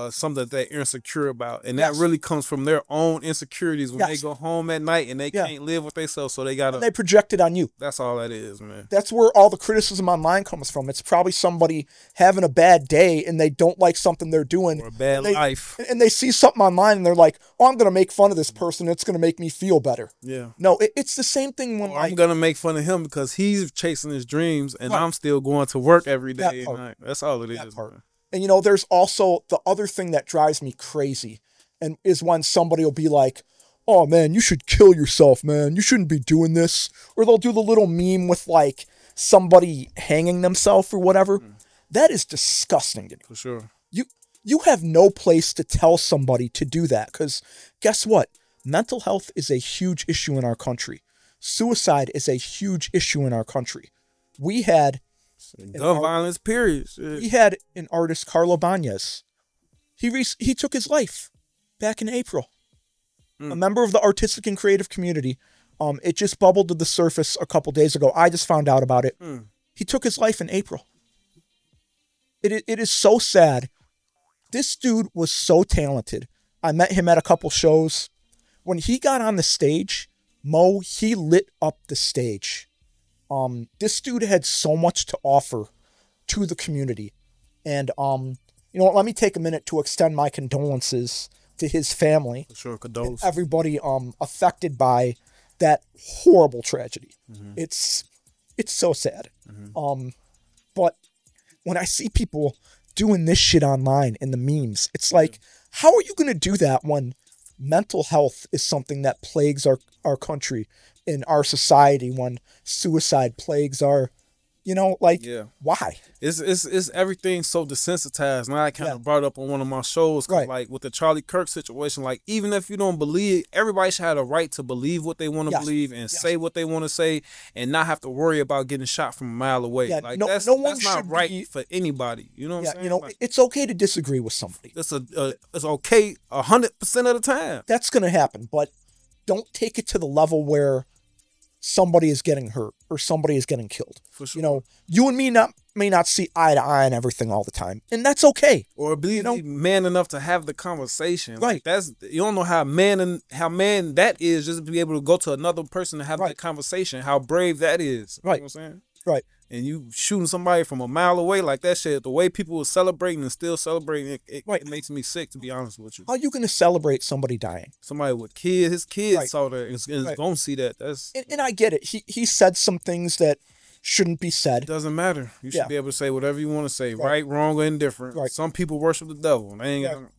something that they're insecure about, and that really comes from their own insecurities when they go home at night and they can't live with themselves, so they gotta... And they project it on you. That's all that is, man. That's where all the criticism online comes from. It's probably somebody having a bad day and they don't like something they're doing. Or a bad life. And they see something online and they're like, oh, I'm gonna make fun of this person, it's gonna make me feel better. Yeah. No, it's the same thing when I'm gonna make fun of him because he's chasing his dreams and I'm still going to work every day and night. That's all it is, man. And, you know, there's also the other thing that drives me crazy, and is when somebody will be like, oh man, you should kill yourself, man. You shouldn't be doing this. Or they'll do the little meme with like somebody hanging themselves or whatever. That is disgusting to me. For sure. You have no place to tell somebody to do that, because guess what? Mental health is a huge issue in our country. Suicide is a huge issue in our country. We had gun violence, period. We had an artist, Carlo Banez. He took his life back in April. A member of the artistic and creative community. It just bubbled to the surface a couple days ago. I just found out about it. He took his life in April. It is so sad. This dude was so talented. I met him at a couple shows. When he got on the stage, Mo, he lit up the stage. This dude had so much to offer to the community. And, you know what, let me take a minute to extend my condolences to his family. For sure, condolences. Everybody affected by that horrible tragedy. It's so sad. But when I see people doing this shit online in the memes, it's like, how are you going to do that when mental health is something that plagues our country, in our society, when suicide plagues our, you know, like, why? It's everything so desensitized. Now I kind of brought up on one of my shows, like with the Charlie Kirk situation, like even if you don't believe, everybody should have a right to believe what they want to believe and say what they want to say, and not have to worry about getting shot from a mile away. Like that's not right for anybody. You know what I'm saying? You know, like, it's okay to disagree with somebody. It's okay 100% of the time. That's gonna happen, but don't take it to the level where somebody is getting hurt or somebody is getting killed. For sure. You know, you and me may not see eye to eye on everything all the time, and that's okay. Or be man enough to have the conversation. Right. Like you don't know how man that is, just to be able to go to another person and have that conversation. How brave that is. Right. You know what I'm saying? Right. And you shooting somebody from a mile away like that shit, the way people were celebrating and still celebrating, it makes me sick, to be honest with you. How are you going to celebrate somebody dying? Somebody with kids, his kids saw that and is going to see that. That's and I get it. He said some things that shouldn't be said. It doesn't matter. You should be able to say whatever you want to say, right, wrong, or indifferent. Right. Some people worship the devil. They ain't got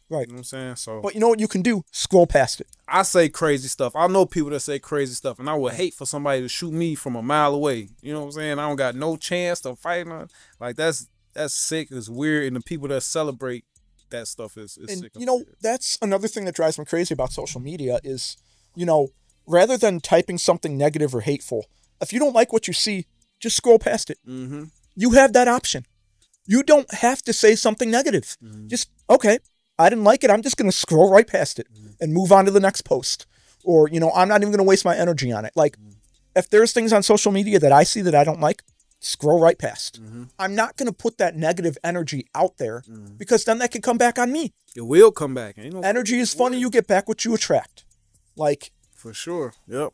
Right. You know what I'm saying? So, but you know what you can do? Scroll past it. I say crazy stuff. I know people that say crazy stuff, and I would hate for somebody to shoot me from a mile away. You know what I'm saying? I don't got no chance to fight. Like that's sick. It's weird, and the people that celebrate that stuff is sick. You know, that's another thing that drives me crazy about social media is, you know, rather than typing something negative or hateful, if you don't like what you see, just scroll past it. You have that option. You don't have to say something negative. Just, okay, I didn't like it. I'm just going to scroll right past it and move on to the next post. Or, you know, I'm not even going to waste my energy on it. Like, if there's things on social media that I see that I don't like, scroll right past. I'm not going to put that negative energy out there because then that can come back on me. It will come back. Energy is funny. You get back what you attract. Like, for sure. Yep,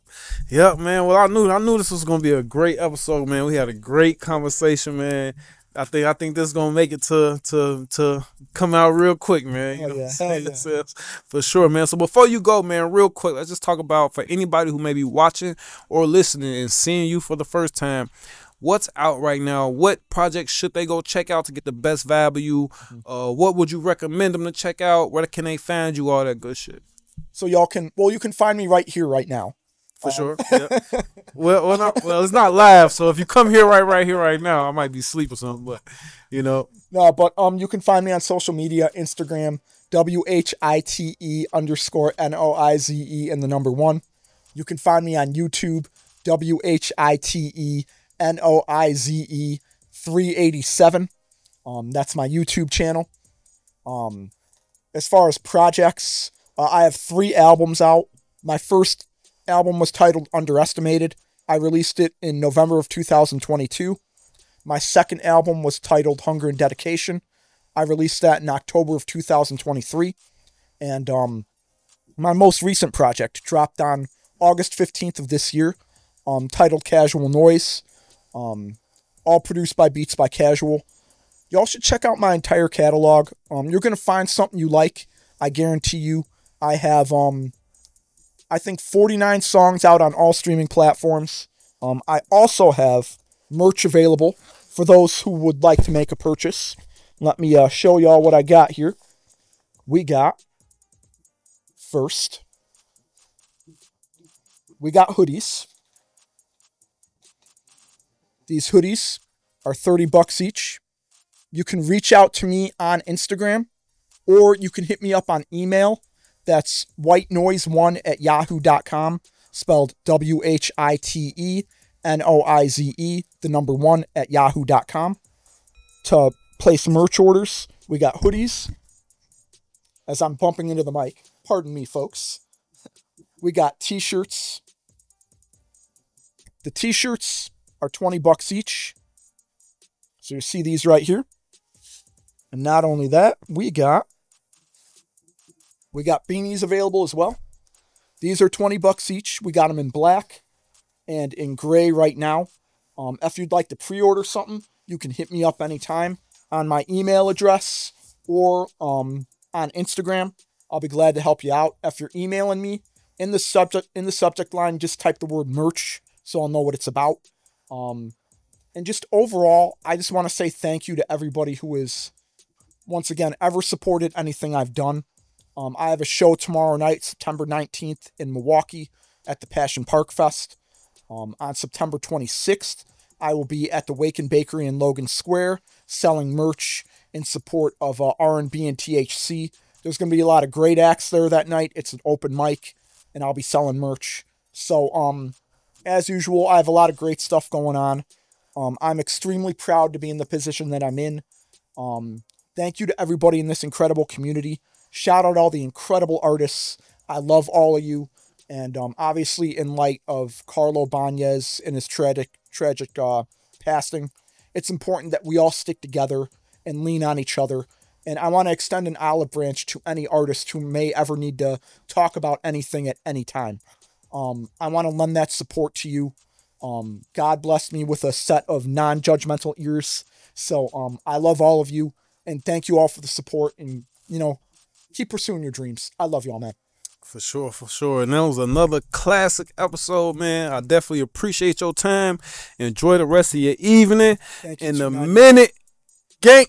man. Well, I knew this was going to be a great episode, man. We had a great conversation, man. I think this is gonna make it to come out real quick, man. You know what I'm saying? For sure, man. So before you go, man, real quick, let's just talk about, for anybody who may be watching or listening and seeing you for the first time, what's out right now? What projects should they go check out to get the best vibe of you? What would you recommend them to check out? Where can they find you? All that good shit. So you can find me right here, right now. For sure. Yeah. Well, it's not live, so if you come here right here, right now, I might be asleep or something, but, you know. No, but you can find me on social media, Instagram, WHITE_NOIZE and the number 1. You can find me on YouTube, WHITENOIZE 387. That's my YouTube channel. As far as projects, I have 3 albums out. My first album was titled Underestimated. I released it in November of 2022. My second album was titled Hunger and Dedication. I released that in October of 2023. And my most recent project dropped on August 15th of this year, titled Casual Noize. All produced by Beats by Casual. Y'all should check out my entire catalog. You're going to find something you like. I guarantee you. I have I think 49 songs out on all streaming platforms. I also have merch available for those who would like to make a purchase. Let me show y'all what I got here. We got, first, We got hoodies. These hoodies are $30 each. You can reach out to me on Instagram, or you can hit me up on email. That's whitenoise1@yahoo.com, spelled WHITENOIZE, the number 1 @yahoo.com. To place merch orders, we got hoodies. As I'm bumping into the mic, pardon me, folks. We got t-shirts. The t-shirts are $20 each. So you see these right here. And not only that, we got beanies available as well. These are $20 each. We got them in black and in gray right now. If you'd like to pre-order something, you can hit me up anytime on my email address or on Instagram. I'll be glad to help you out. If you're emailing me, in the subject line, just type the word merch so I'll know what it's about. And just overall, I just want to say thank you to everybody who has, once again, ever supported anything I've done. I have a show tomorrow night, September 19th in Milwaukee at the Passion Park Fest. On September 26th, I will be at the Waken Bakery in Logan Square selling merch in support of R&B and THC. There's going to be a lot of great acts there that night. It's an open mic, and I'll be selling merch. So, as usual, I have a lot of great stuff going on. I'm extremely proud to be in the position that I'm in. Thank you to everybody in this incredible community. Shout out all the incredible artists. I love all of you. And obviously, in light of Carlo Banez and his tragic passing, it's important that we all stick together and lean on each other. And I want to extend an olive branch to any artist who may ever need to talk about anything at any time. I want to lend that support to you. God blessed me with a set of non-judgmental ears. So I love all of you. And thank you all for the support. And, keep pursuing your dreams. I love you all, man. For sure, for sure. And that was another classic episode, man. I definitely appreciate your time. Enjoy the rest of your evening. Thank you In too, a man. minute, gang.